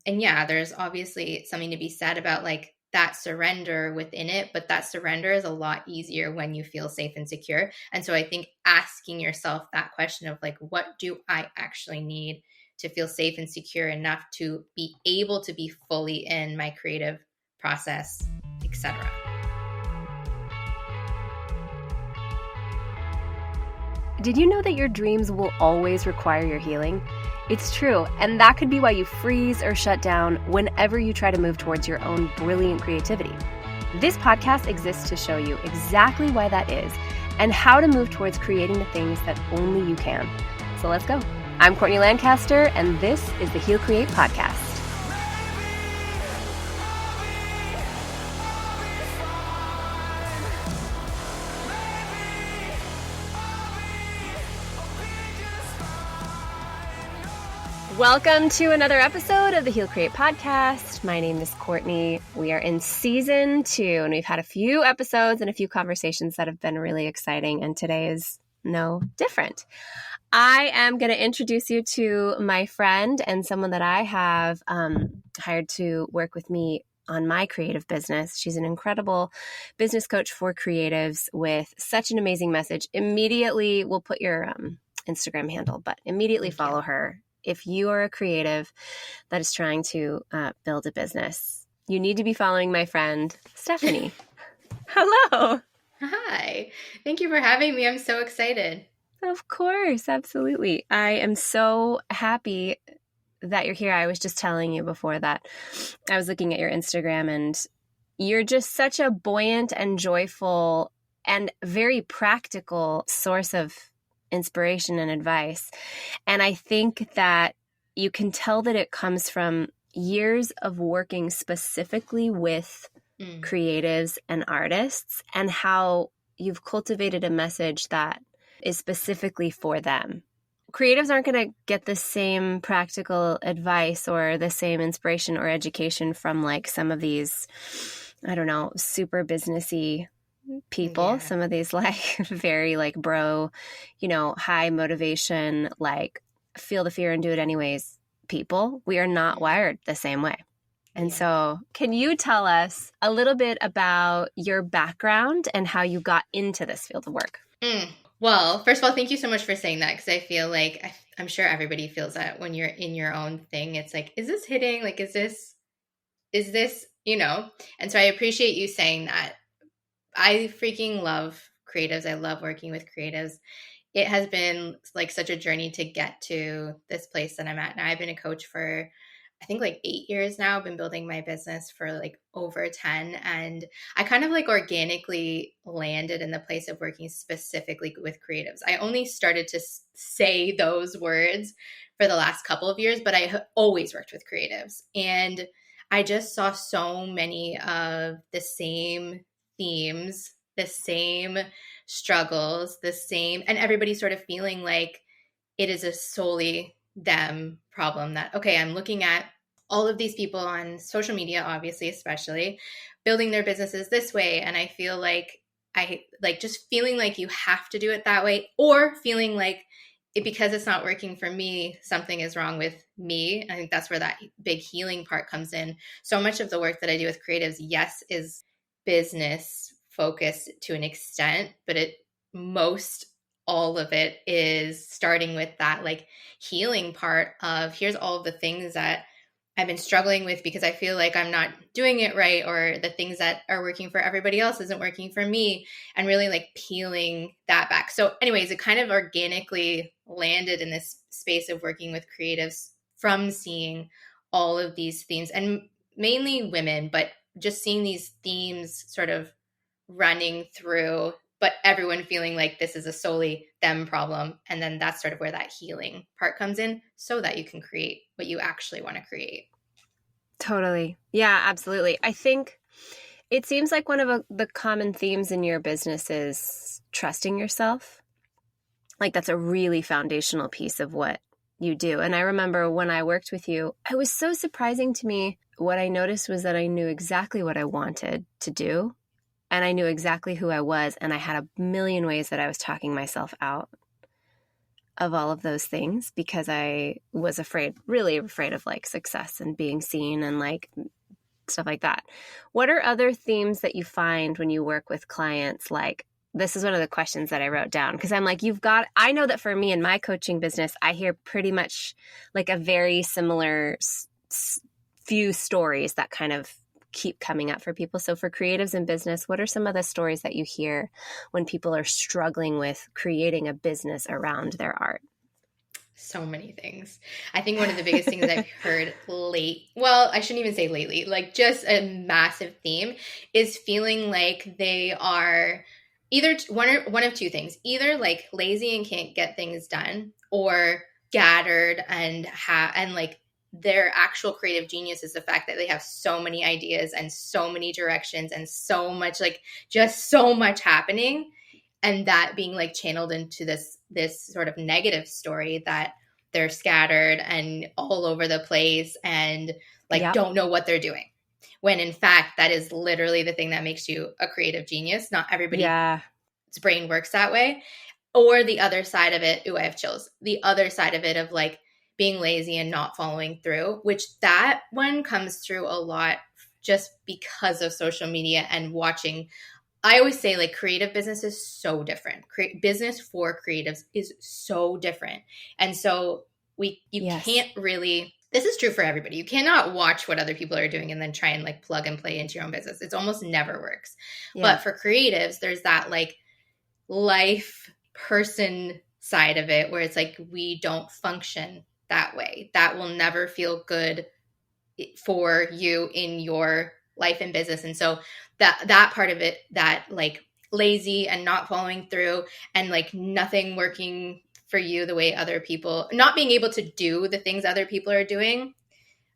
And yeah, there's obviously something to be said about like that surrender within it, but that surrender is a lot easier when you feel safe and secure. And so I think asking yourself that question of like, what do I actually need to feel safe and secure enough to be able to be fully in my creative process, etc. Did you know that your dreams will always require your healing? It's true, and that could be why you freeze or shut down whenever you try to move towards your own brilliant creativity. This podcast exists to show you exactly why that is and how to move towards creating the things that only you can. So let's go. I'm Courtney Lancaster, and this is the Heal Create Podcast. Welcome to another episode of the Heal Create Podcast. My name is Courtney. We are in season 2, and we've had a few episodes and a few conversations that have been really exciting, and today is no different. I am going to introduce you to my friend and someone that I have hired to work with me on my creative business. She's an incredible business coach for creatives with such an amazing message. Immediately, we'll put your Instagram handle, but immediately follow her. If you are a creative that is trying to build a business, you need to be following my friend, Stephanie. Hello. Hi. Thank you for having me. I'm so excited. Of course. Absolutely. I am so happy that you're here. I was just telling you before that I was looking at your Instagram, and you're just such a buoyant and joyful and very practical source of inspiration and advice. And I think that you can tell that it comes from years of working specifically with creatives and artists, and how you've cultivated a message that is specifically for them. Creatives aren't going to get the same practical advice or the same inspiration or education from like some of these, I don't know, super businessy people. Yeah. Some of these like very like bro, high motivation, like feel the fear and do it anyways people. We are not wired the same way. And so can you tell us a little bit about your background and how you got into this field of work? Well, first of all, thank you so much for saying that, because I feel like I'm sure everybody feels that when you're in your own thing. It's like, is this hitting? Like, is this, And so I appreciate you saying that. I freaking love creatives. I love working with creatives. It has been like such a journey to get to this place that I'm at now. I've been a coach for, I think, like 8 years now. I've been building my business for like over 10. And I kind of like organically landed in the place of working specifically with creatives. I only started to say those words for the last couple of years, but I always worked with creatives. And I just saw so many of the same themes, the same struggles, and everybody sort of feeling like it is a solely them problem. That, okay, I'm looking at all of these people on social media, obviously, especially building their businesses this way. And I feel like just feeling like you have to do it that way, or feeling like because it's not working for me, something is wrong with me. I think that's where that big healing part comes in. So much of the work that I do with creatives, yes, is business focused to an extent, but all of it is starting with that like healing part of, here's all of the things that I've been struggling with because I feel like I'm not doing it right, or the things that are working for everybody else isn't working for me, and really like peeling that back. So anyways, it kind of organically landed in this space of working with creatives from seeing all of these themes, and mainly women, but just seeing these themes sort of running through, but everyone feeling like this is a solely them problem. And then that's sort of where that healing part comes in, so that you can create what you actually want to create. Totally. Yeah, absolutely. I think it seems like one of the common themes in your business is trusting yourself. Like that's a really foundational piece of what you do. And I remember when I worked with you, it was so surprising to me. What I noticed was that I knew exactly what I wanted to do, and I knew exactly who I was, and I had a million ways that I was talking myself out of all of those things because I was afraid, really afraid of like success and being seen and like stuff like that. What are other themes that you find when you work with clients? Like, this is one of the questions that I wrote down because I'm like, I know that for me in my coaching business, I hear pretty much like a very similar few stories that kind of keep coming up for people. So for creatives in business, what are some of the stories that you hear when people are struggling with creating a business around their art? So many things. I think one of the biggest things I've heard well, I shouldn't even say lately, like just a massive theme is feeling like they are either one of two things, either like lazy and can't get things done, or scattered and like their actual creative genius is the fact that they have so many ideas and so many directions and so much, like just so much happening, and that being like channeled into this sort of negative story that they're scattered and all over the place and like don't know what they're doing, when in fact that is literally the thing that makes you a creative genius. Not everybody's brain works that way. Or the other side of it, I have chills, the other side of it of like being lazy and not following through, which that one comes through a lot just because of social media and watching. I always say like creative business is so different. Business for creatives is so different. And so you can't really, this is true for everybody. You cannot watch what other people are doing and then try and like plug and play into your own business. It's almost never works. But for creatives, there's that like life person side of it where it's like, we don't function that way. That will never feel good for you in your life and business. And so that part of it, that like lazy and not following through and like nothing working for you the way other people, not being able to do the things other people are doing,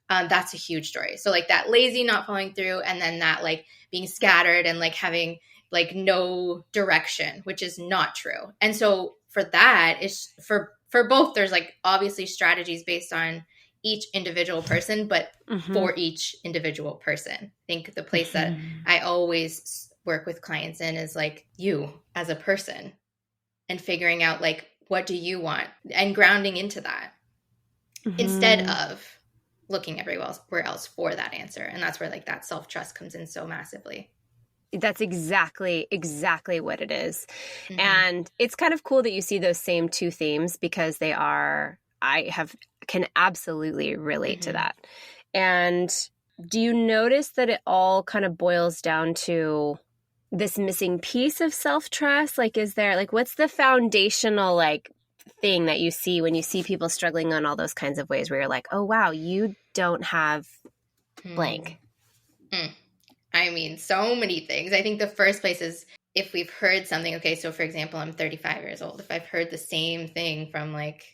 that's a huge story. So like that lazy, not following through, and then that like being scattered and like having like no direction, which is not true. And so for that is for both, there's like obviously strategies based on each individual person, but for each individual person. I think the place that I always work with clients in is like you as a person and figuring out like, what do you want, and grounding into that instead of looking everywhere else for that answer. And that's where like that self-trust comes in so massively. That's exactly what it is. And it's kind of cool that you see those same two themes because can absolutely relate to that. And do you notice that it all kind of boils down to this missing piece of self-trust? Like, is there like, what's the foundational like thing that you see when you see people struggling on all those kinds of ways where you're like, oh, wow, you don't have blank? I mean, so many things. I think the first place is if we've heard something. Okay, so for example, I'm 35 years old. If I've heard the same thing from like,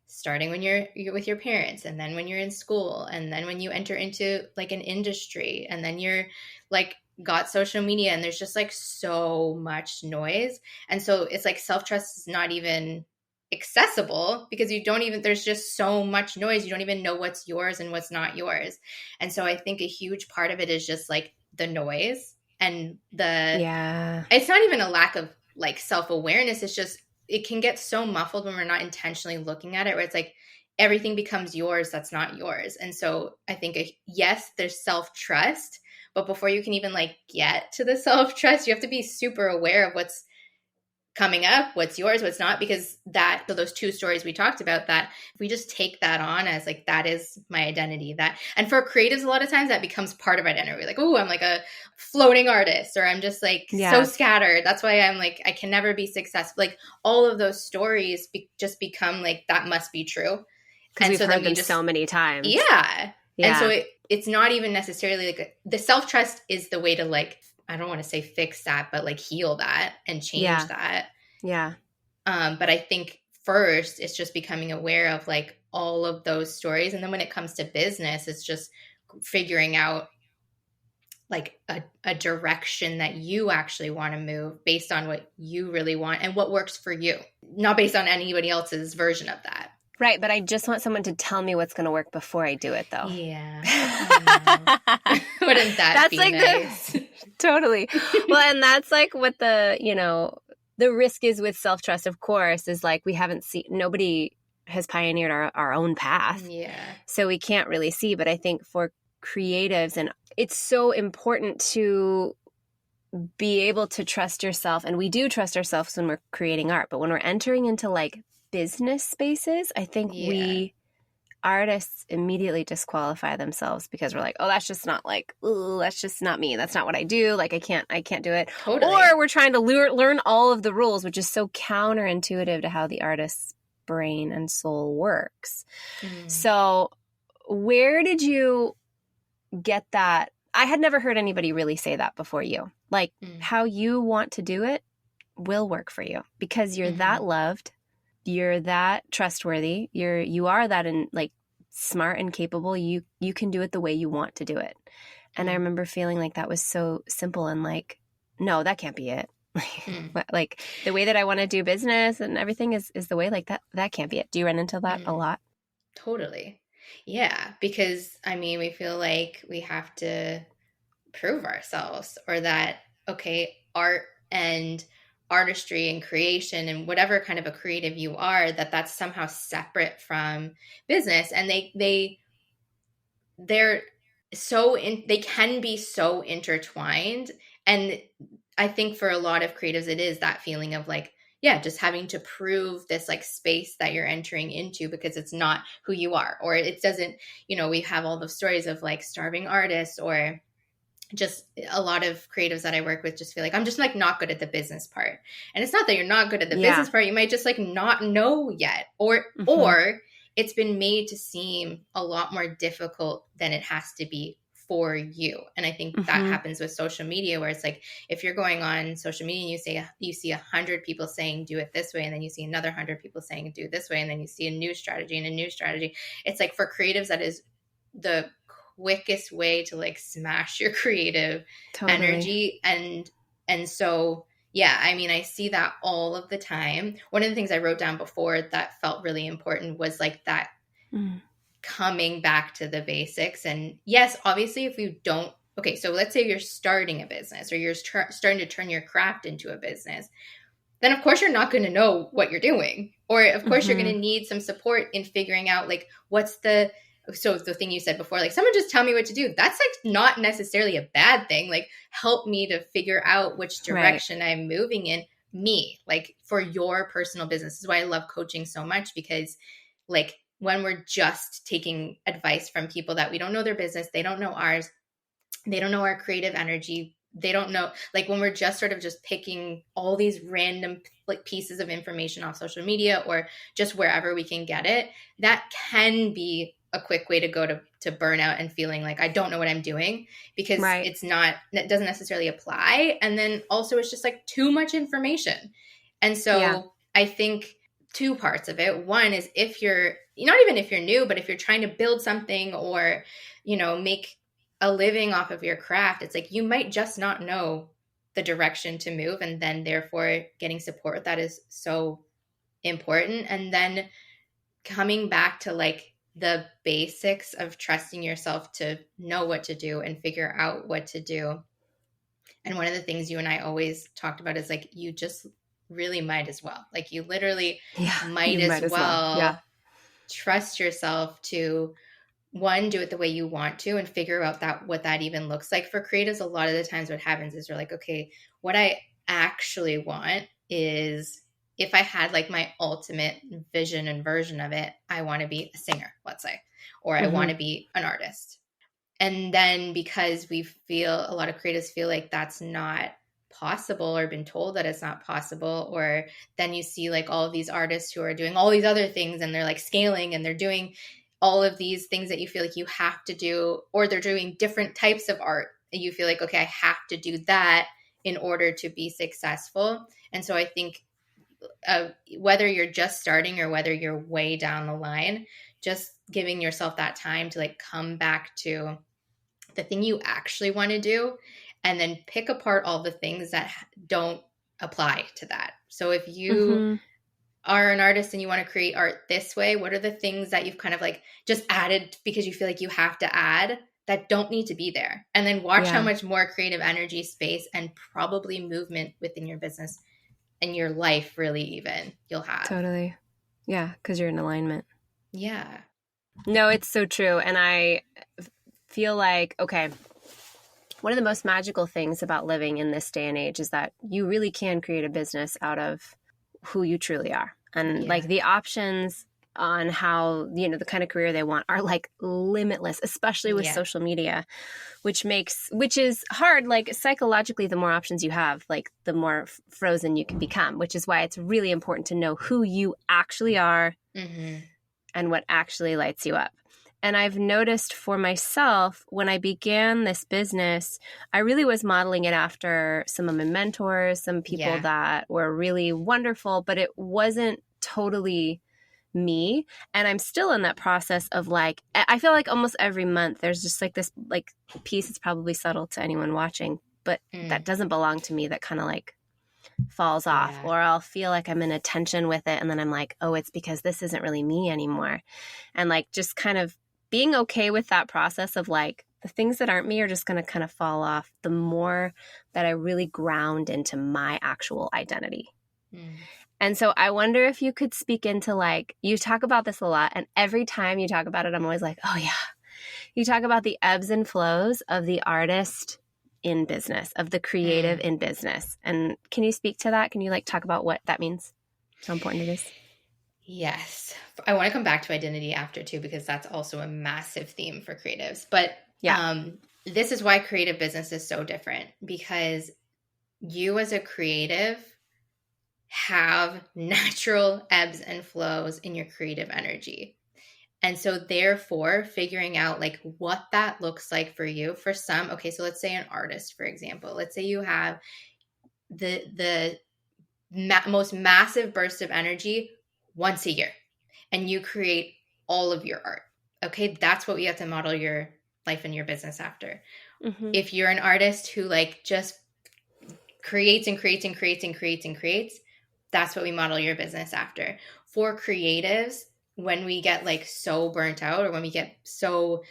starting when you're with your parents, and then when you're in school, and then when you enter into like an industry, and then you're like got social media, and there's just like so much noise. And so it's like self-trust is not even accessible because there's just so much noise. You don't even know what's yours and what's not yours. And so I think a huge part of it is just like the noise and it's not even a lack of like self-awareness. It's just, it can get so muffled when we're not intentionally looking at it, where it's like everything becomes yours that's not yours. And so I think, yes, there's self-trust, but before you can even like get to the self-trust, you have to be super aware of what's coming up, what's yours, what's not, because so those two stories we talked about, that if we just take that on as like, that is my identity, and for creatives, a lot of times that becomes part of identity. We're like, oh, I'm like a floating artist, or I'm just like so scattered. That's why I'm like, I can never be successful. Like all of those stories just become like, that must be true. Because we've heard them so many times. Yeah. And so it's not even necessarily like the self-trust is the way to like, I don't want to say fix that, but like heal that and change that. Yeah. But I think first it's just becoming aware of like all of those stories. And then when it comes to business, it's just figuring out like a direction that you actually want to move based on what you really want and what works for you, not based on anybody else's version of that. Right, but I just want someone to tell me what's going to work before I do it, though. Yeah. Wouldn't that be like nice? Totally. Well, and that's like what the the risk is with self-trust, of course, is like we haven't seen, nobody has pioneered our own path. Yeah. So we can't really see. But I think for creatives, and it's so important to be able to trust yourself. And we do trust ourselves when we're creating art. But when we're entering into like business spaces, I think Yeah. artists immediately disqualify themselves because we're like, oh, that's just not like, ooh, that's just not me. That's not what I do. Like, I can't do it. Totally. Or we're trying to learn all of the rules, which is so counterintuitive to how the artist's brain and soul works. So where did you get that? I had never heard anybody really say that before you. Like, how you want to do it will work for you because you're that loved. You're that trustworthy. You are that like smart and capable. You can do it the way you want to do it. And I remember feeling like that was so simple and like, no, that can't be it. Like the way that I want to do business and everything is the way, like that can't be it. Do you run into that a lot? Totally. Yeah, because I mean, we feel like we have to prove ourselves, or that, okay, art and artistry and creation and whatever kind of a creative you are, that's somehow separate from business. And they're they can be so intertwined. And I think for a lot of creatives, it is that feeling of like, yeah, just having to prove this like space that you're entering into because it's not who you are, or it doesn't, we have all the stories of like starving artists, or just a lot of creatives that I work with just feel like I'm just like not good at the business part. And it's not that you're not good at the business part. You might just like not know yet, or it's been made to seem a lot more difficult than it has to be for you. And I think that happens with social media, where it's like, if you're going on social media and you see 100 people saying do it this way, and then you see another 100 people saying do this way, and then you see a new strategy and a new strategy. It's like, for creatives, that is the quickest way to like smash your creative energy. And so, yeah, I mean, I see that all of the time. One of the things I wrote down before that felt really important was like that coming back to the basics. And yes, obviously, if you don't, okay, so let's say you're starting a business, or you're starting to turn your craft into a business, then of course you're not going to know what you're doing. Or of course you're going to need some support in figuring out like so the thing you said before, like, someone just tell me what to do. That's like not necessarily a bad thing. Like, help me to figure out which direction I'm moving in, like for your personal business. This is why I love coaching so much, because like when we're just taking advice from people that we don't know their business, they don't know ours, they don't know our creative energy, they don't know, like when we're just sort of just picking all these random like pieces of information off social media or just wherever we can get it, that can be a quick way to go to burnout and feeling like I don't know what I'm doing, because it doesn't necessarily apply. And then also it's just like too much information. And so I think two parts of it. One is, if you're not even if you're new, but if you're trying to build something or, make a living off of your craft, it's like you might just not know the direction to move. And then therefore getting support with that is so important. And then coming back to like the basics of trusting yourself to know what to do and figure out what to do. And one of the things you and I always talked about is like, you just really might as well. Like, you literally might as well trust yourself to, one, do it the way you want to, and figure out what that even looks like. For creatives, a lot of the times what happens is you're like, okay, what I actually want is, if I had like my ultimate vision and version of it, I want to be a singer, let's say, or I want to be an artist. And then because a lot of creatives feel like that's not possible, or been told that it's not possible, or then you see like all of these artists who are doing all these other things, and they're like scaling, and they're doing all of these things that you feel like you have to do, or they're doing different types of art, and you feel like, okay, I have to do that in order to be successful. And so I think whether you're just starting or whether you're way down the line, just giving yourself that time to like come back to the thing you actually want to do, and then pick apart all the things that don't apply to that. So if you are an artist and you want to create art this way, what are the things that you've kind of like just added because you feel like you have to add, that don't need to be there? And then watch how much more creative energy, space, and probably movement within your business and your life really even you'll have. Totally. Yeah, because you're in alignment. Yeah. No, it's so true. And I feel like, okay, one of the most magical things about living in this day and age is that you really can create a business out of who you truly are. And like Yeah. the options on how, you know, the kind of career they want are like limitless, especially with Yeah. social media, which is hard. Like psychologically, the more options you have, like the more frozen you can become, which is why it's really important to know who you actually are Mm-hmm. and what actually lights you up. And I've noticed for myself, when I began this business, I really was modeling it after some of my mentors, some people Yeah. that were really wonderful, but it wasn't totally me. And I'm still in that process of like, I feel like almost every month there's just like this like piece that's probably subtle to anyone watching, but Mm. that doesn't belong to me, that kind of like falls off, Yeah. or I'll feel like I'm in a tension with it, and then I'm like, oh, it's because this isn't really me anymore. And like just kind of being okay with that process of like the things that aren't me are just going to kind of fall off the more that I really ground into my actual identity. Mm. And so I wonder if you could speak into like, you talk about this a lot, and every time you talk about it, I'm always like, oh yeah. You talk about the ebbs and flows of the artist in business, of the creative Mm. in business. And can you speak to that? Can you like talk about what that means? How important it is? Yes. I want to come back to identity after too, because that's also a massive theme for creatives. But Yeah. this is why creative business is so different, because you as a creative have natural ebbs and flows in your creative energy. And so therefore figuring out like what that looks like for you. For some, okay, so let's say an artist, for example. Let's say you have the most massive burst of energy once a year and you create all of your art. Okay, that's what we have to model your life and your business after. Mm-hmm. If you're an artist who like just creates and creates and creates and creates and creates, that's what we model your business after. For creatives, when we get like so burnt out or when we get so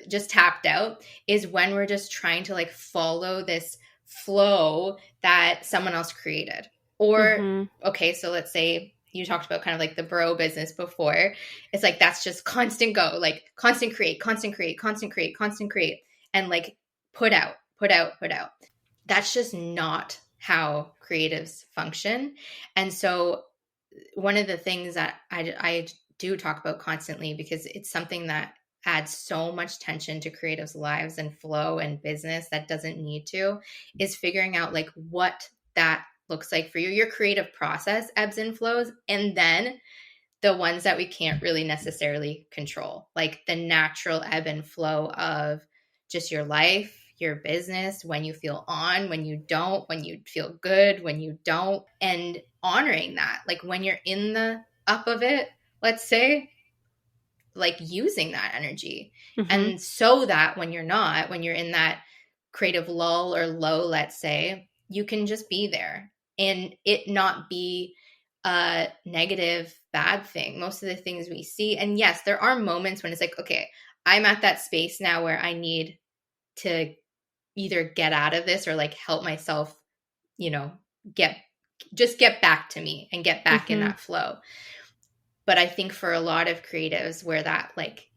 just tapped out is when we're just trying to like follow this flow that someone else created. Or Mm-hmm. okay, so let's say you talked about kind of like the bro business before. It's like that's just constant go, like constant create, constant create, constant create, constant create, and like put out, put out, put out. That's just not how creatives function. And so one of the things that I do talk about constantly, because it's something that adds so much tension to creatives' lives and flow and business that doesn't need to, is figuring out like what that looks like for you, your creative process ebbs and flows, and then the ones that we can't really necessarily control, like the natural ebb and flow of just your life, your business, when you feel on, when you don't, when you feel good, when you don't, and honoring that. Like when you're in the up of it, let's say, like using that energy. Mm-hmm. And so that when you're not, when you're in that creative lull or low, let's say, you can just be there and it not be a negative, bad thing. Most of the things we see, and yes, there are moments when it's like, okay, I'm at that space now where I need to either get out of this or like help myself, you know, get get back to me and get back in Mm-hmm. that flow. But I think for a lot of creatives where that like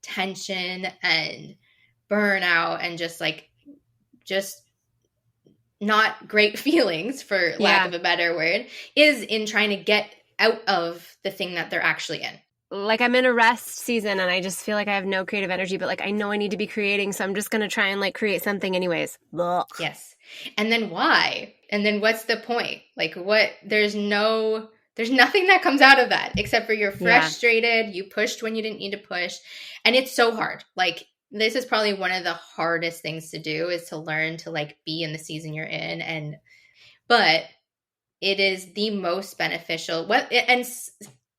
tension and burnout and just not great feelings, for lack Yeah. of a better word, is in trying to get out of the thing that they're actually in. Like I'm in a rest season and I just feel like I have no creative energy, but like I know I need to be creating, so I'm just going to try and like create something anyways. Ugh. Yes. And then why? And then what's the point? Like what, there's nothing that comes out of that except for you're Yeah. frustrated, you pushed when you didn't need to push. And it's so hard. Like this is probably one of the hardest things to do, is to learn to like be in the season you're in. And but it is the most beneficial. What, and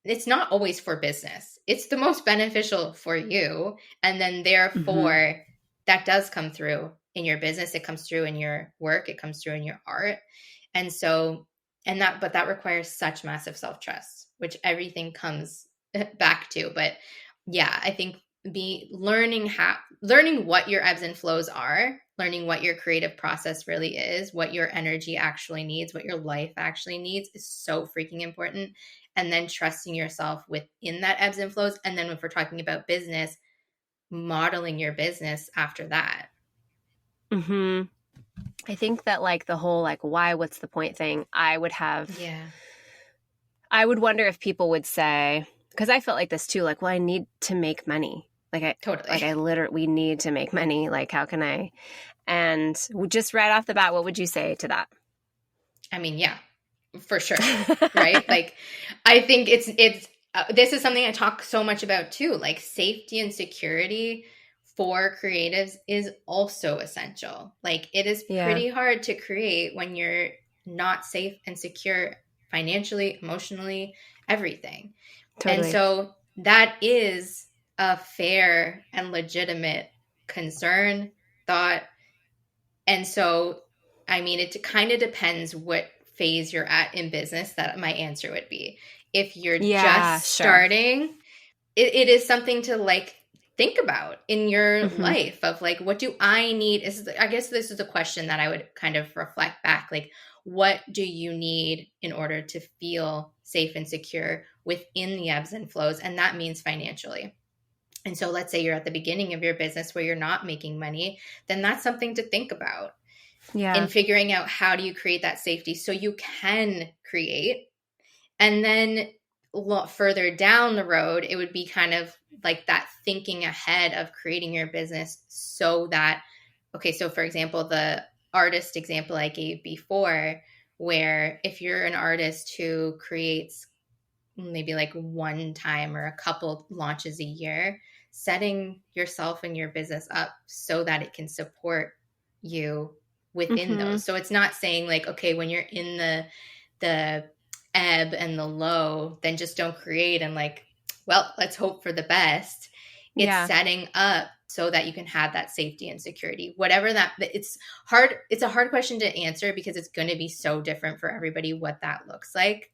it's not always for business. It's the most beneficial for you. And then Mm-hmm. therefore that does come through in your business. It comes through in your work. It comes through in your art. And so, but that requires such massive self-trust, which everything comes back to. But yeah, I think learning what your ebbs and flows are learning what your creative process really is, what your energy actually needs, what your life actually needs is so freaking important. And then trusting yourself within that ebbs and flows. And then if we're talking about business, modeling your business after that. Mm-hmm. I think that like the whole like why, what's the point thing, I would wonder if people would say, because I felt like this too, like, well, I need to make money. Totally. We need to make money. Like, how can I? And just right off the bat, what would you say to that? I mean, yeah, for sure. Right. Like, I think this is something I talk so much about too. Like, safety and security for creatives is also essential. Like, it is pretty hard to create when you're not safe and secure financially, emotionally, everything. Totally. And so that is a fair and legitimate concern, thought. And so, I mean, it kind of depends what phase you're at in business that my answer would be. If you're just starting, it is something to like think about in your life of like, what do I need? I guess this is a question that I would kind of reflect back. Like, what do you need in order to feel safe and secure within the ebbs and flows? And that means financially. And so let's say you're at the beginning of your business where you're not making money, then that's something to think about. Yeah. In figuring out how do you create that safety so you can create. And then further down the road, it would be kind of like that thinking ahead of creating your business so that, okay, so for example, the artist example I gave before, where if you're an artist who creates maybe like one time or a couple launches a year, setting yourself and your business up so that it can support you within those. So it's not saying like, okay, when you're in the ebb and the low, then just don't create and like, well, let's hope for the best. It's setting up so that you can have that safety and security. Whatever that, it's hard. It's a hard question to answer because it's going to be so different for everybody what that looks like.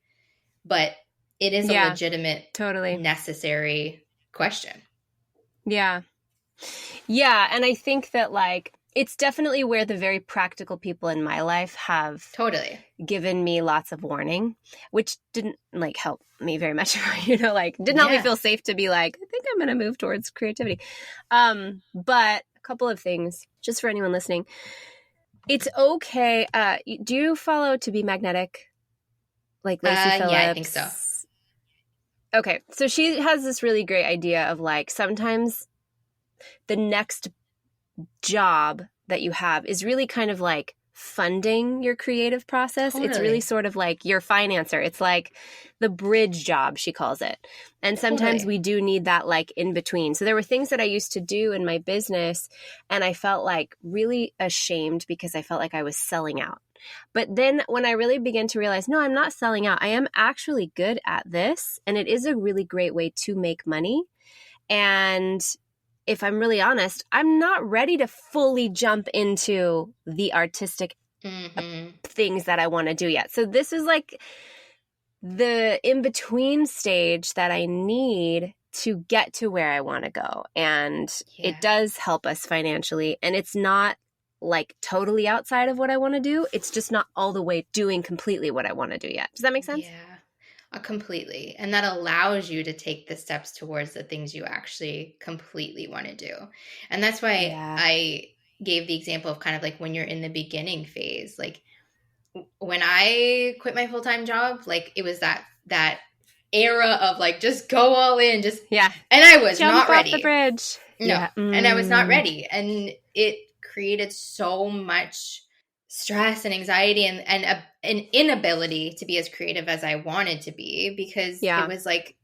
But it is a legitimate, totally necessary question. Yeah. Yeah. And I think that like, it's definitely where the very practical people in my life have given me lots of warning, which didn't like help me very much, like didn't help me feel safe to be like, I think I'm going to move towards creativity. But a couple of things just for anyone listening. It's okay. Do you follow To Be Magnetic? Like Lacey Phillips? Yeah, I think so. Okay. So she has this really great idea of like, sometimes the next job that you have is really kind of like funding your creative process. It's really sort of like your financer. It's like the bridge job, she calls it. And sometimes we do need that like in between. So there were things that I used to do in my business and I felt like really ashamed because I felt like I was selling out. But then when I really began to realize, no, I'm not selling out. I am actually good at this. And it is a really great way to make money. And if I'm really honest, I'm not ready to fully jump into the artistic things that I want to do yet. So this is like the in-between stage that I need to get to where I want to go. And it does help us financially. And it's not like totally outside of what I want to do. It's just not all the way doing completely what I want to do yet. Does that make sense? Yeah. Completely. And that allows you to take the steps towards the things you actually completely want to do. And that's why I gave the example of kind of like when you're in the beginning phase, like when I quit my full-time job, like it was that era of like, just go all in, and I was not ready. Jump off the bridge. No. And I was not ready. And it created so much stress and anxiety and an inability to be as creative as I wanted to be because it was like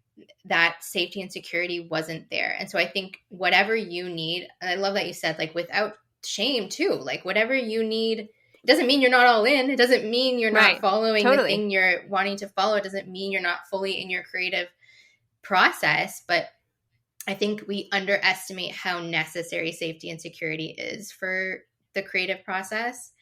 that safety and security wasn't there. And so I think whatever you need, and I love that you said like without shame too, like whatever you need, it doesn't mean you're not all in. It doesn't mean you're not following the thing you're wanting to follow. It doesn't mean you're not fully in your creative process. But I think we underestimate how necessary safety and security is for the creative process.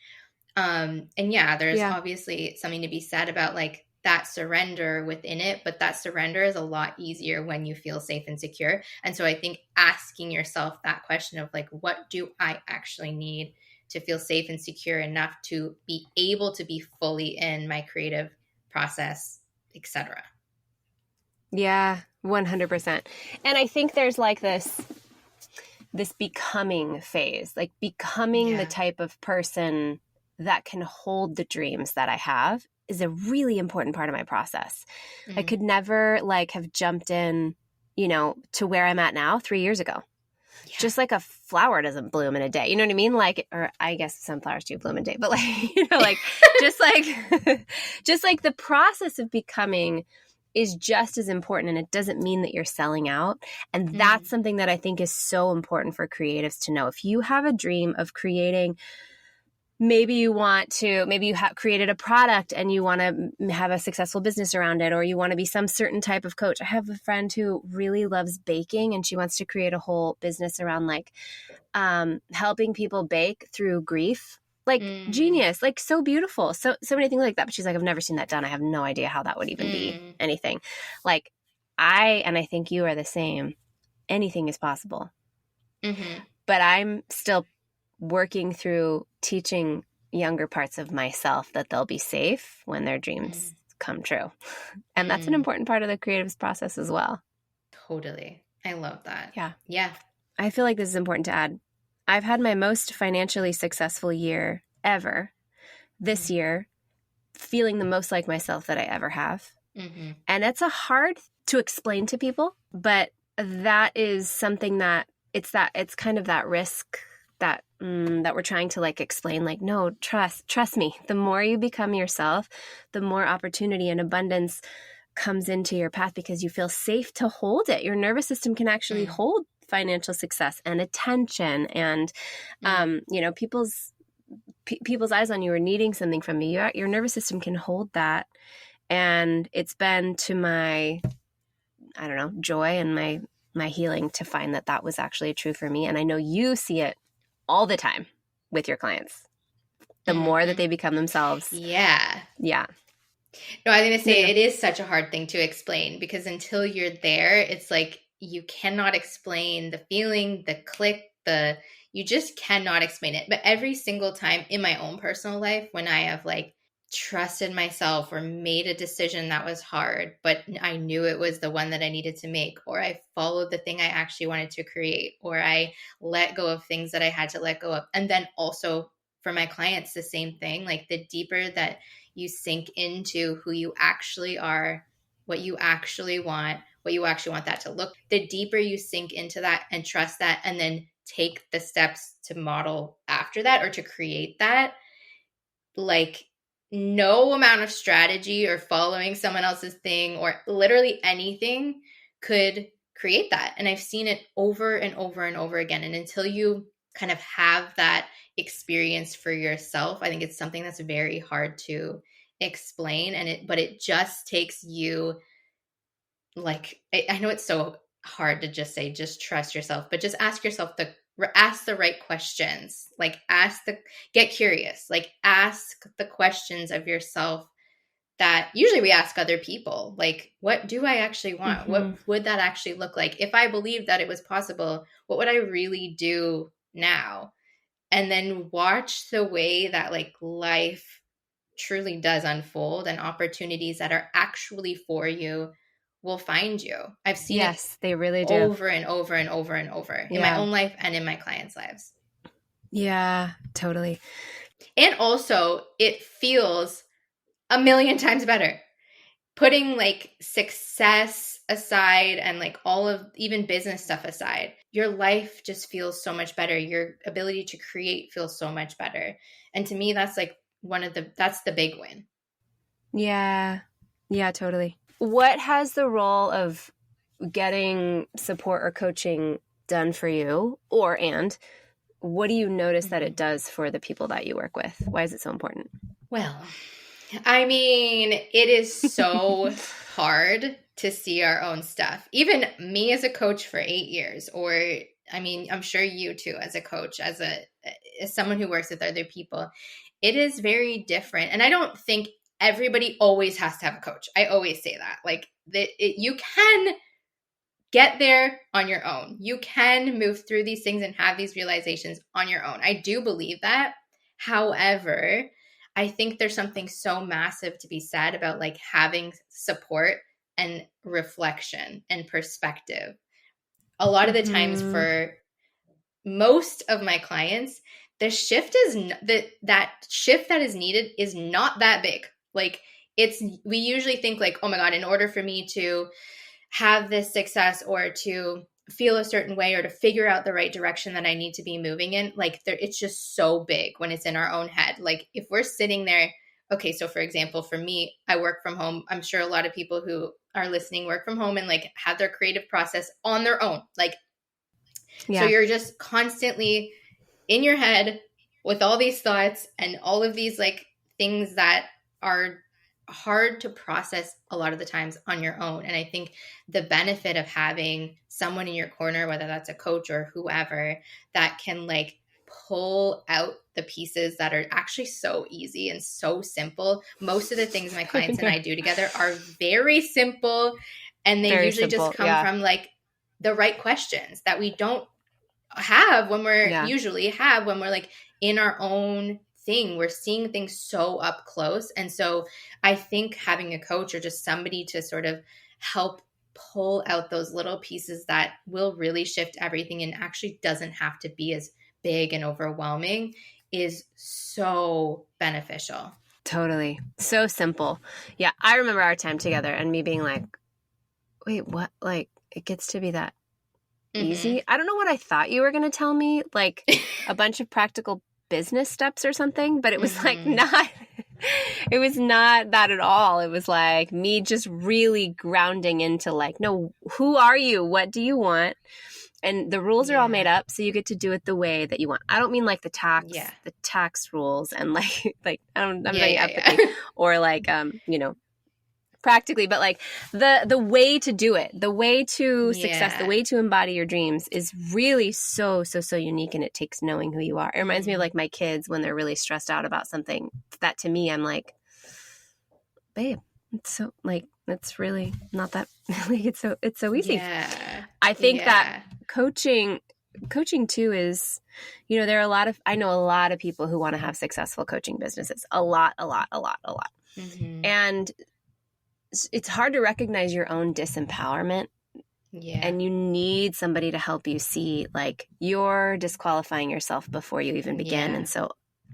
And there's obviously something to be said about like that surrender within it, but that surrender is a lot easier when you feel safe and secure. And so I think asking yourself that question of like, what do I actually need to feel safe and secure enough to be able to be fully in my creative process, etc. Yeah, 100%. And I think there's like this becoming phase, like becoming the Yeah. type of person that can hold the dreams that I have is a really important part of my process. I Mm. could never like have jumped in, to where I'm at now 3 years ago. Yeah. Just like a flower doesn't bloom in a day. You know what I mean? Like, or I guess some flowers do bloom in a day, but like, like just like, just like the process of becoming is just as important. And it doesn't mean that you're selling out. And that's something that I think is so important for creatives to know. If you have a dream of creating, maybe you have created a product and you want to have a successful business around it, or you want to be some certain type of coach. I have a friend who really loves baking and she wants to create a whole business around like helping people bake through grief. Like genius, like so beautiful. So many things like that. But she's like, I've never seen that done. I have no idea how that would even be anything. Like I think you are the same. Anything is possible. Mm-hmm. But I'm still working through teaching younger parts of myself that they'll be safe when their dreams come true. And that's an important part of the creative process as well. Totally. I love that. Yeah. Yeah. I feel like this is important to add. I've had my most financially successful year ever this year, feeling the most like myself that I ever have. Mm-hmm. And it's a hard to explain to people, but that is something that it's kind of that risk that we're trying to like explain, like, no, trust me. The more you become yourself, the more opportunity and abundance comes into your path because you feel safe to hold it. Your nervous system can actually hold financial success and attention and, people's eyes on you or needing something from you. Your nervous system can hold that. And it's been to my, joy and my healing to find that was actually true for me. And I know you see it all the time with your clients. The more that they become themselves. Yeah. Yeah. No, I was going to say it is such a hard thing to explain because until you're there, it's like you cannot explain the feeling, the click, you just cannot explain it. But every single time in my own personal life, when I have like trusted myself or made a decision that was hard, but I knew it was the one that I needed to make, or I followed the thing I actually wanted to create, or I let go of things that I had to let go of. And then also for my clients, the same thing, like the deeper that you sink into who you actually are, what you actually want that to look, the deeper you sink into that and trust that, and then take the steps to model after that or to create that, like no amount of strategy or following someone else's thing or literally anything could create that. And I've seen it over and over and over again. And until you kind of have that experience for yourself, I think it's something that's very hard to explain. But it just takes you, like, I know it's so hard to just say, just trust yourself, but just ask yourself ask the right questions. Like get curious, like ask the questions of yourself that usually we ask other people. Like, what do I actually want? What would that actually look like? If I believed that it was possible, what would I really do now? And then watch the way that like life truly does unfold and opportunities that are actually for you will find you. I've seen it they really do over and over and over and over in my own life and in my clients' lives. Yeah, totally. And also it feels a million times better. Putting like success aside and like all of even business stuff aside, your life just feels so much better. Your ability to create feels so much better. And to me, that's like that's the big win. Yeah. Yeah, totally. What has the role of getting support or coaching done for you? And what do you notice that it does for the people that you work with? Why is it so important? Well, I mean, it is so hard to see our own stuff. Even me as a coach for 8 years, or I mean, I'm sure you too as a coach, as someone who works with other people, it is very different. And I don't think everybody always has to have a coach. I always say that. Like you can get there on your own. You can move through these things and have these realizations on your own. I do believe that. However, I think there's something so massive to be said about like having support and reflection and perspective. A lot of the times Mm-hmm. for most of my clients, the shift is that shift that is needed is not that big. Like we usually think like, oh my God, in order for me to have this success or to feel a certain way or to figure out the right direction that I need to be moving in, like it's just so big when it's in our own head. Like if we're sitting there, okay, so for example, for me, I work from home. I'm sure a lot of people who are listening work from home and like have their creative process on their own. Like, so Yeah. you're just constantly in your head with all these thoughts and all of these like things that are hard to process a lot of the times on your own. And I think the benefit of having someone in your corner, whether that's a coach or whoever, that can like pull out the pieces that are actually so easy and so simple. Most of the things my clients and I do together are very simple, and they Very usually just simple. come Yeah. from like the right questions that we don't have when we're Yeah. usually have when we're like in our own thing. We're seeing things so up close. And so I think having a coach or just somebody to sort of help pull out those little pieces that will really shift everything and actually doesn't have to be as big and overwhelming is so beneficial. Totally. So simple. Yeah. I remember our time together and me being like, wait, what? Like, it gets to be that easy? I don't know what I thought you were going to tell me, like a bunch of practical business steps or something, but it was like not, it was not that at all. It was like me just really grounding into like, no, who are you? What do you want? And the rules are all made up, so you get to do it the way that you want. I don't mean like the tax rules and like I'm saying ethically or like practically, but like the way to do it, the way to success, the way to embody your dreams is really so unique, and it takes knowing who you are. It reminds me of like my kids when they're really stressed out about something. That to me, I'm like, babe, it's so like it's really not that like it's so easy. Yeah. I think that coaching too is, there are I know a lot of people who want to have successful coaching businesses, a lot. And it's hard to recognize your own disempowerment. Yeah. And you need somebody to help you see like you're disqualifying yourself before you even begin.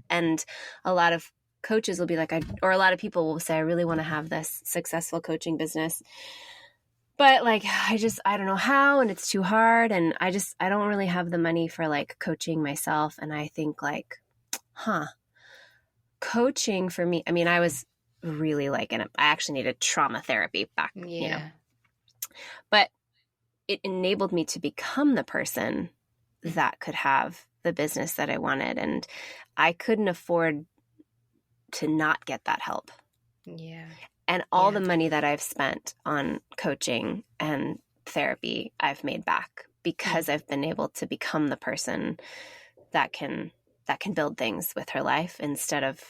And a lot of coaches will be like, or a lot of people will say, I really want to have this successful coaching business, but like, I don't know how, and it's too hard. And I don't really have the money for like coaching myself. And I think like, coaching for me, I mean, I was really like, I actually needed trauma therapy back, but it enabled me to become the person that could have the business that I wanted. And I couldn't afford to not get that help. Yeah. And all the money that I've spent on coaching and therapy, I've made back because I've been able to become the person that can build things with her life instead of,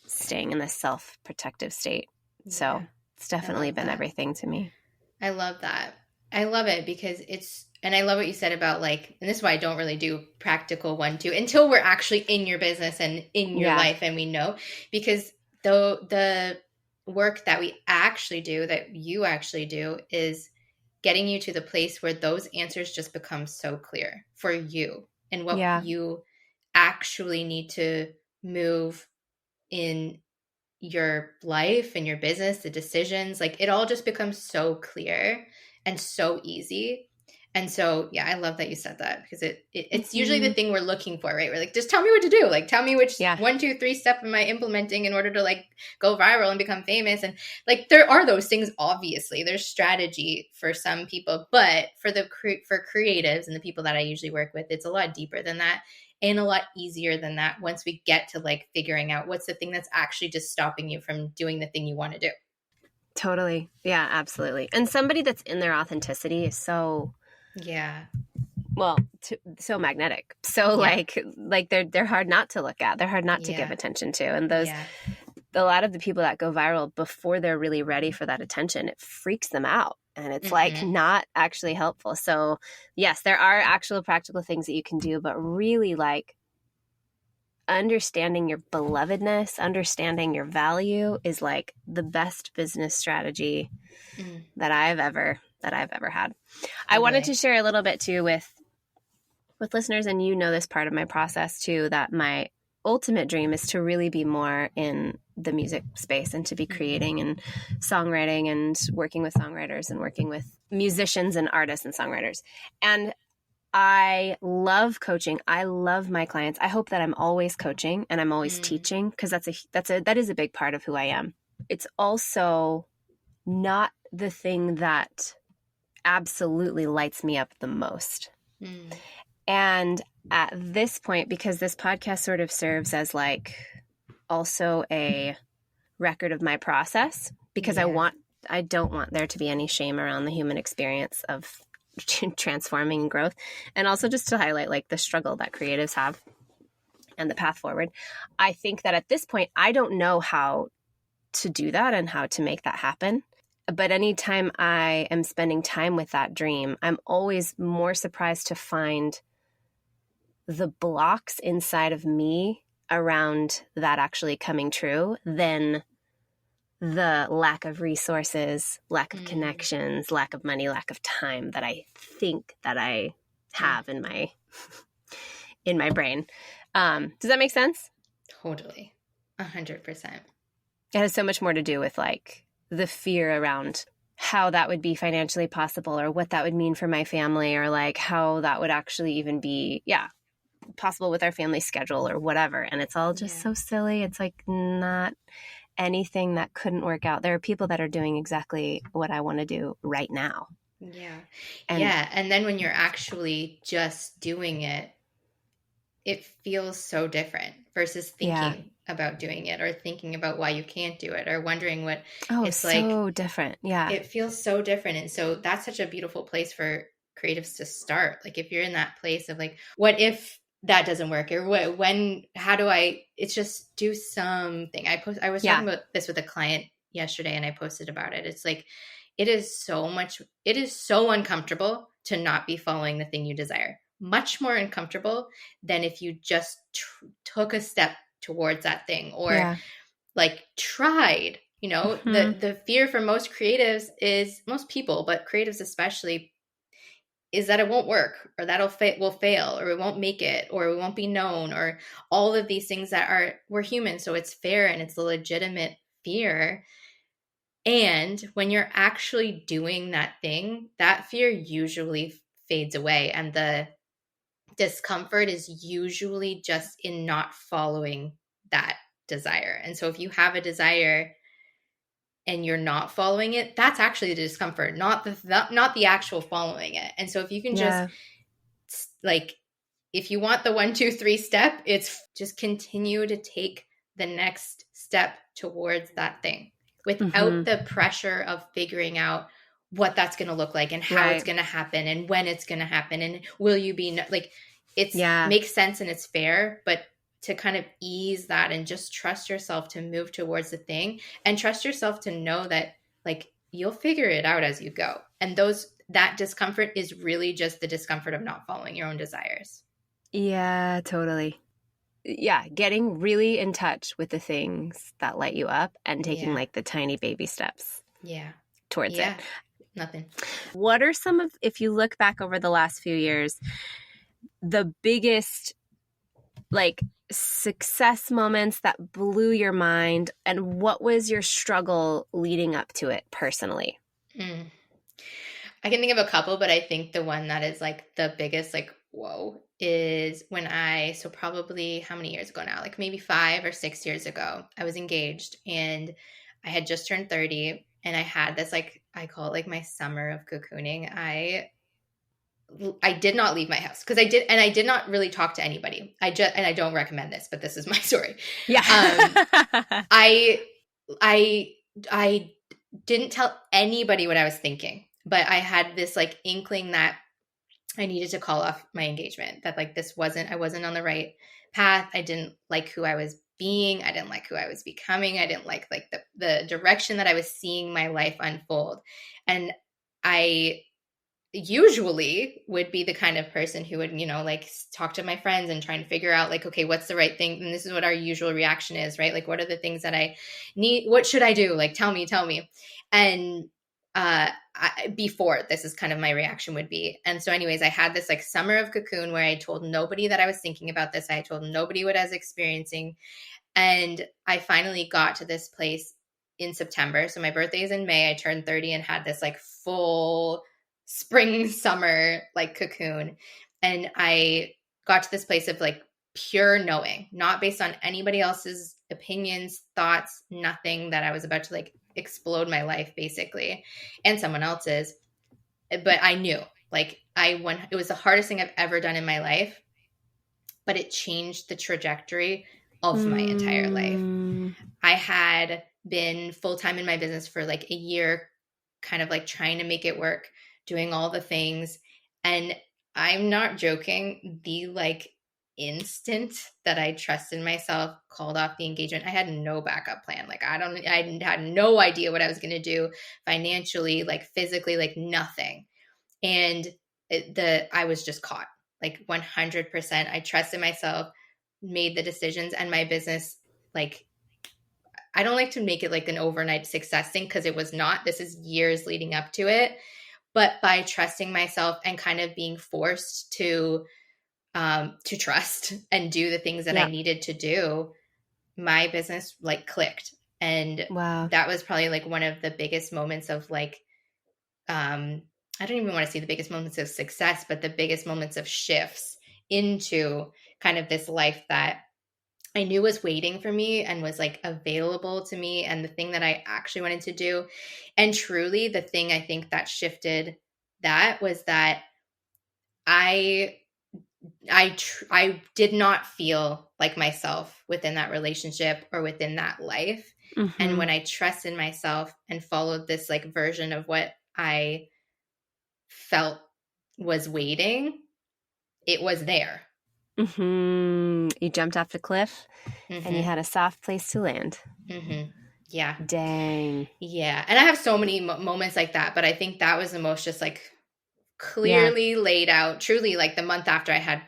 staying in this self-protective state. So it's definitely been everything to me. I love that. I love it because and I love what you said about like, and this is why I don't really do practical 1-2 until we're actually in your business and in your life and we know, because the work that we actually do, that you actually do, is getting you to the place where those answers just become so clear for you and what you actually need to move in your life and your business, the decisions, like it all just becomes so clear and so easy. And so, I love that you said that, because it's usually the thing we're looking for, right? We're like, just tell me what to do. Like, tell me which 1, 2, 3 step am I implementing in order to like go viral and become famous. And like, there are those things, obviously there's strategy for some people, but for creatives and the people that I usually work with, it's a lot deeper than that and a lot easier than that once we get to like figuring out what's the thing that's actually just stopping you from doing the thing you want to do. Totally. Yeah, absolutely. And somebody that's in their authenticity is so so magnetic. So like they're hard not to look at. They're hard not to give attention to. And a lot of the people that go viral before they're really ready for that attention, it freaks them out. And it's like not actually helpful. So yes, there are actual practical things that you can do, but really like understanding your belovedness, understanding your value is like the best business strategy that I've ever had. Totally. I wanted to share a little bit too with listeners, and you know this part of my process too, that my ultimate dream is to really be more in the music space and to be creating and songwriting and working with songwriters and working with musicians and artists and songwriters. And I love coaching. I love my clients. I hope that I'm always coaching and I'm always teaching, because that is a big part of who I am. It's also not the thing that absolutely lights me up the most. And at this point, because this podcast sort of serves as like also a record of my process, because I don't want there to be any shame around the human experience of transforming and growth, and also just to highlight like the struggle that creatives have and the path forward. I think that at this point, I don't know how to do that and how to make that happen. But anytime I am spending time with that dream, I'm always more surprised to find the blocks inside of me around that actually coming true than the lack of resources, lack of connections, lack of money, lack of time that I think that I have in my brain. Does that make sense? Totally. 100%. It has so much more to do with like the fear around how that would be financially possible, or what that would mean for my family, or like how that would actually even be, possible with our family schedule or whatever. And it's all just so silly. It's like not anything that couldn't work out. There are people that are doing exactly what I want to do right now. Yeah. And then when you're actually just doing it, it feels so different versus thinking about doing it, or thinking about why you can't do it, or wondering what it's like. So different. Yeah. It feels so different. And so that's such a beautiful place for creatives to start. Like if you're in that place of like, what if that doesn't work, or it's just do something. I was talking about this with a client yesterday, and I posted about it. It's like, it is so uncomfortable to not be following the thing you desire. Much more uncomfortable than if you just took a step towards that thing, or like tried, the fear for most creatives is, most people, but creatives especially, is that it won't work, or that will fail, or we won't make it, or we won't be known, or all of these things we're human. So it's fair, and it's a legitimate fear. And when you're actually doing that thing, that fear usually fades away. And the discomfort is usually just in not following that desire. And so if you have a desire and you're not following it, that's actually the discomfort, not the actual following it. And so if you can just like, if you want the 1, 2, 3 step, it's just continue to take the next step towards that thing without the pressure of figuring out what that's going to look like, and how it's going to happen, and when it's going to happen, and will you be like, makes sense and it's fair, but to kind of ease that and just trust yourself to move towards the thing, and trust yourself to know that like you'll figure it out as you go. And that discomfort is really just the discomfort of not following your own desires. Yeah, totally. Yeah, getting really in touch with the things that light you up, and taking like the tiny baby steps towards it. Nothing. What are some of, if you look back over the last few years, the biggest like success moments that blew your mind, and what was your struggle leading up to it personally? I can think of a couple, but I think the one that is like the biggest, like, whoa, is when so probably how many years ago now? Like maybe 5 or 6 years ago, I was engaged, and I had just turned 30, and I had this, like, I call it like my summer of cocooning. I did not leave my house, because I did not really talk to anybody. And I don't recommend this, but this is my story. Yeah. I didn't tell anybody what I was thinking, but I had this like inkling that I needed to call off my engagement, that like I wasn't on the right path. I didn't like who I was being. I didn't like who I was becoming. I didn't like the direction that I was seeing my life unfold. And I usually would be the kind of person who would, like talk to my friends and try and figure out like, okay, what's the right thing? And this is what our usual reaction is, right? Like, what are the things that I need? What should I do? Like, tell me. And before this is kind of my reaction would be. And so anyways, I had this like summer of cocoon where I told nobody that I was thinking about this. I told nobody what I was experiencing. And I finally got to this place in September. So my birthday is in May. I turned 30 and had this like full spring, summer, like cocoon. And I got to this place of like pure knowing, not based on anybody else's opinions, thoughts, nothing, that I was about to like explode my life basically, and someone else's. But I knew, like, it was the hardest thing I've ever done in my life, but it changed the trajectory of my entire life. I had been full-time in my business for like a year, kind of like trying to make it work, doing all the things. And I'm not joking, the like instant that I trusted myself, called off the engagement, I had no backup plan. Like I had no idea what I was going to do financially, like physically, like nothing. And I was just caught, like 100%. I trusted myself, made the decisions, and my business, like, I don't like to make it like an overnight success thing, because it was not. This is years leading up to it. But by trusting myself and kind of being forced to trust and do the things that I needed to do, my business like clicked. And wow. that was probably like one of the biggest moments of like, I don't even want to see the biggest moments of success, but the biggest moments of shifts into kind of this life that I knew was waiting for me and was like available to me, and the thing that I actually wanted to do. And truly the thing I think that shifted that was that I did not feel like myself within that relationship or within that life. Mm-hmm. And when I trusted myself and followed this like version of what I felt was waiting, it was there. Mm-hmm. You jumped off the cliff and you had a soft place to land. Yeah. Dang. Yeah. And I have so many moments like that, but I think that was the most just like clearly laid out, truly like the month after I had,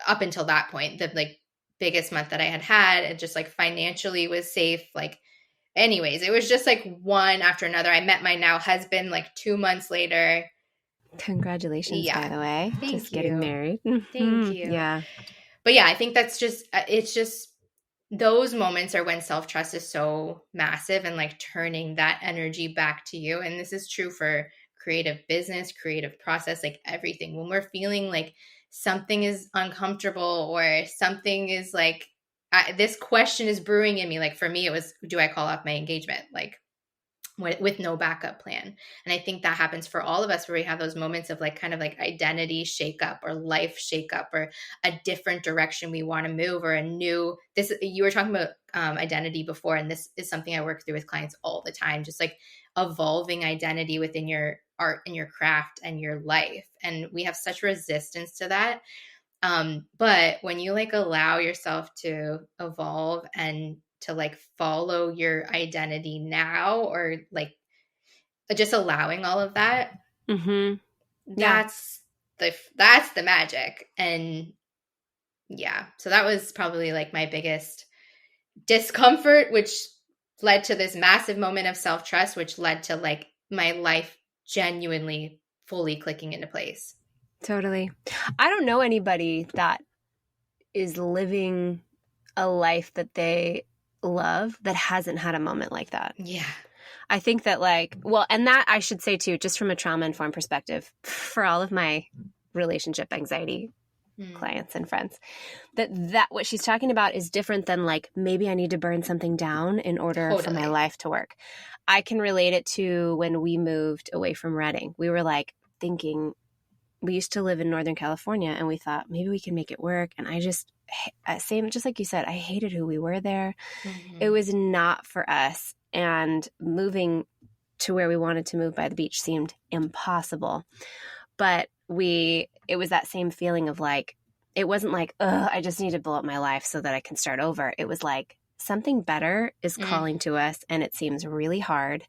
up until that point, the like biggest month that I had, it just like financially was safe. Like, anyways, it was just like one after another. I met my now husband like 2 months later. Congratulations, by the way. Thank you. Getting married. Thank you. Yeah. But yeah, I think that's just, it's just, those moments are when self-trust is so massive, and like turning that energy back to you. And this is true for creative business, creative process, like everything. When we're feeling like something is uncomfortable or something is like, this question is brewing in me. Like for me, it was, do I call off my engagement? Like, with no backup plan. And I think that happens for all of us, where we have those moments of like kind of like identity shakeup or life shakeup or a different direction we want to move, or a new, this, you were talking about identity before, and this is something I work through with clients all the time, just like evolving identity within your art and your craft and your life. And we have such resistance to that. But when you like allow yourself to evolve and to like follow your identity now, or like just allowing all of that, that's the magic. And yeah, so that was probably like my biggest discomfort, which led to this massive moment of self-trust, which led to like my life genuinely fully clicking into place. Totally. I don't know anybody that is living a life that they love that hasn't had a moment like that. Yeah. I think that like, well, and that I should say too, just from a trauma-informed perspective, for all of my relationship anxiety clients and friends, that what she's talking about is different than like, maybe I need to burn something down in order for my life to work. I can relate it to when we moved away from Redding. We were like thinking, we used to live in Northern California, and we thought maybe we can make it work. And I just, just like you said, I hated who we were there. It was not for us. And moving to where we wanted to move by the beach seemed impossible. But it was that same feeling of like, it wasn't like, ugh, I just need to blow up my life so that I can start over. It was like, something better is calling to us, and it seems really hard,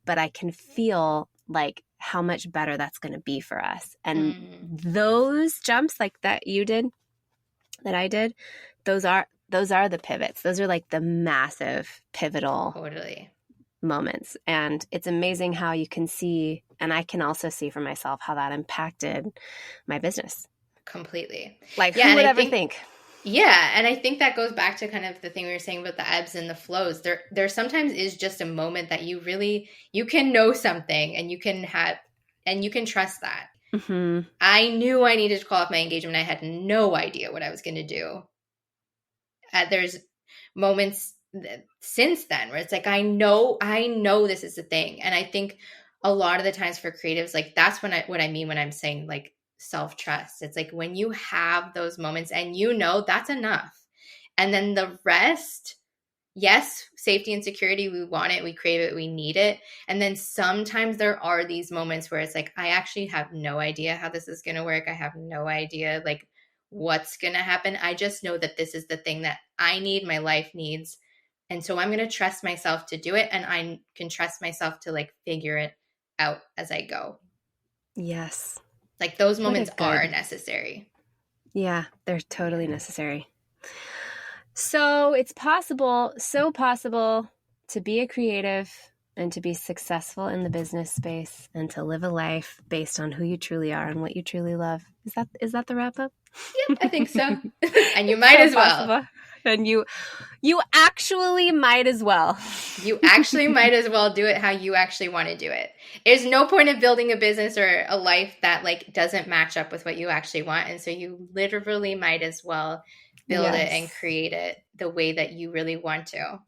but I can feel like how much better that's going to be for us. And those jumps like that you did, that I did, those are the pivots. Those are like the massive pivotal moments. And it's amazing how you can see, and I can also see for myself how that impacted my business. Completely. Like, who would ever think? Yeah. And I think that goes back to kind of the thing we were saying about the ebbs and the flows. There sometimes is just a moment that you can know something, and you can trust that. Mm-hmm. I knew I needed to call off my engagement. I had no idea what I was going to do. There's moments since then where it's like, I know this is the thing. And I think a lot of the times for creatives, like that's what I mean when I'm saying like self-trust. It's like when you have those moments and that's enough. And then the rest, yes, safety and security, we want it, we crave it, we need it. And then sometimes there are these moments where it's like, I actually have no idea how this is going to work. I have no idea like what's going to happen. I just know that this is the thing that I need, my life needs. And so I'm going to trust myself to do it. And I can trust myself to like figure it out as I go. Yes. Like those moments are necessary. Yeah, they're totally necessary. So it's so possible to be a creative and to be successful in the business space and to live a life based on who you truly are and what you truly love. Is that the wrap up? Yep, I think so. And you might as well. Possible. And you actually might as well. You actually might as well do it how you actually want to do it. There's no point of building a business or a life that like doesn't match up with what you actually want. And so you literally might as well build it and create it the way that you really want to.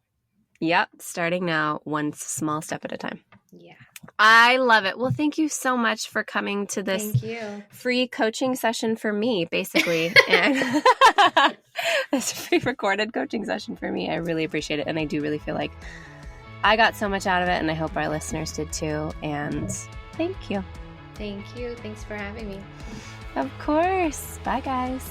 Yep. Starting now, one small step at a time. Yeah. I love it. Well, thank you so much for coming to this free coaching session for me, basically. And it's a pre-recorded coaching session for me. I really appreciate it. And I do really feel like I got so much out of it, and I hope our listeners did too. And thank you. Thank you. Thanks for having me. Of course. Bye, guys.